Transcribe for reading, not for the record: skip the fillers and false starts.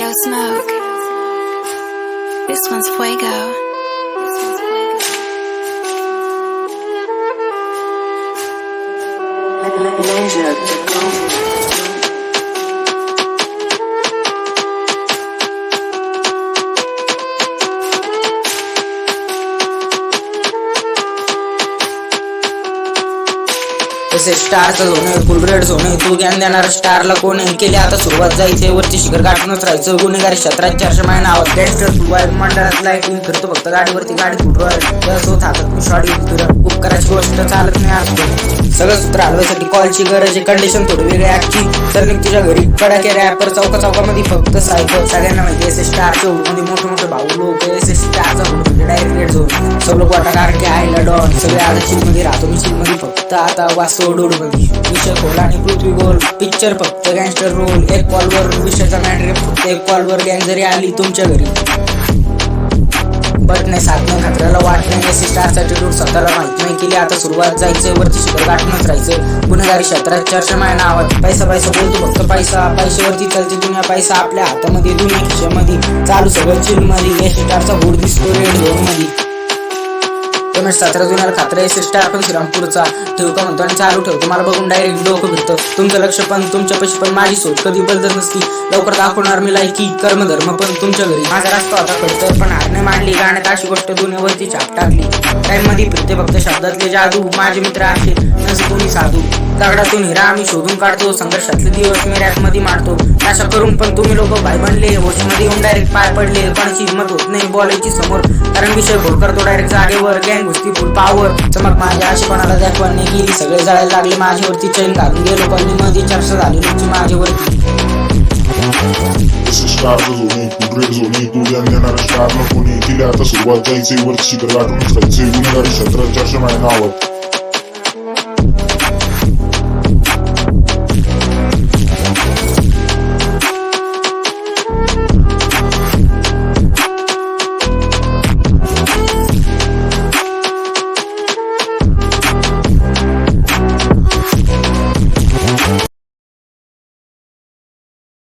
Yo, Smoke. This one's Fuego. तसे स्टारचं होणे फुलब्रेड होणे तू ज्ञान देणार स्टारला कोणी केली आता सुरुवात जायचे वरची शिखर गाठूनच राहायचं गुन्हेगारी क्षेत्रात 400 महिना आवाज गँगस्टर सुवाय मंडळात लाईटिंग फिरतो फक्त गाडीवरती गाडी फुटवर हातात मी शॉट घेतो उपकाराची गोष्ट चालत नाही असतो सगळं सूत्र हलवायसाठी कॉलची गरज आहे कंडिशन थोडी वेगळी आजची तर मी तुझ्या घरी कडाके रॅपर चौकामध्ये फक्त सायकल सगळ्यांना माहिती एस स्टारच्या मध्ये मोठे मोठे भाऊ लोक एस स्टारचा डायरेक्ट रेड झोन सब लोक वाटा के आयला डॉन सगळे आता चिलमध्ये राहतो मी चिलमध्ये फक्त आता वाचतो डोडमध्ये विषय खोल आणि पृथ्वी गोल पिक्चर फक्त गँगस्टर रोल एक कॉलवर विषयाचा मॅटर फक्त एक कॉलवर गँग जरी आली तुमच्या घरी बट नाही साथ नाही खतऱ्याला वाट नाही एस स्टारसाठी रूट स्वतःला माहित नाही केली आता सुरुवात जायचंय वरती शिखर गाठूनच राहायचं गुन्हेगारी क्षेत्रात 400 महिना आवाज पैसा बोलतो फक्त पैशावरती चालते दुनिया पैसा आपल्या हातामध्ये दुनिया खिशामध्ये चालू सगळं चिल मध्ये एस स्टारचा बोर्ड दिसतो रेड झोन मध्ये रमेश 17 जुन्याला खात्र एस स्टार पण श्रीरामपूरचा ठेव का म्हणतो आणि चालू ठेवतो मला बघून डायरेक्ट डोकं फिरतं तुमचं लक्ष पण तुमच्या पैसे पण माझी सोच कधी बदलत नसती लवकर दाखवणार मी लायकी कर्मधर्म पण तुमच्या घरी माझा रस्ता होता खडतर पण हार नाही मांडली गाण्यात अशी गोष्ट दुनियावरती छाप टाकली टाइम मध्ये फिरते फक्त शब्दातले जादू माझे मित्र आहे नसे कोणी साधू दगडातून हिरा आम्ही शोधून काढतो संघर्षातले दिवस मी रॅप मध्ये मारतो अशा करून पण तुम्ही लोक भाई बनले होशमध्ये येऊन डायरेक्ट पाय पडले कोणाची हिंमत होत नाही बोलायची समोर कारण विषय घोळ करतो डायरेक्ट जागेवर गँग घुसती फुल पावर चमक माझ्या अशी कोणाला दाखवण नाही गेली सगळे जळायला लागले माझ्यावरती चैन घालून गेलो कॉलनी मध्ये चर्चा झाली लोकची माझ्यावरती स्टारचं झोने फुलब्रेड झोने तू ज्ञान देणार स्टारला कोणी केली आता सुरुवात जायचे वरची शिखर गाठूनच राहायचे गुन्हेगारी क्षेत्रात 400 महिना आवाज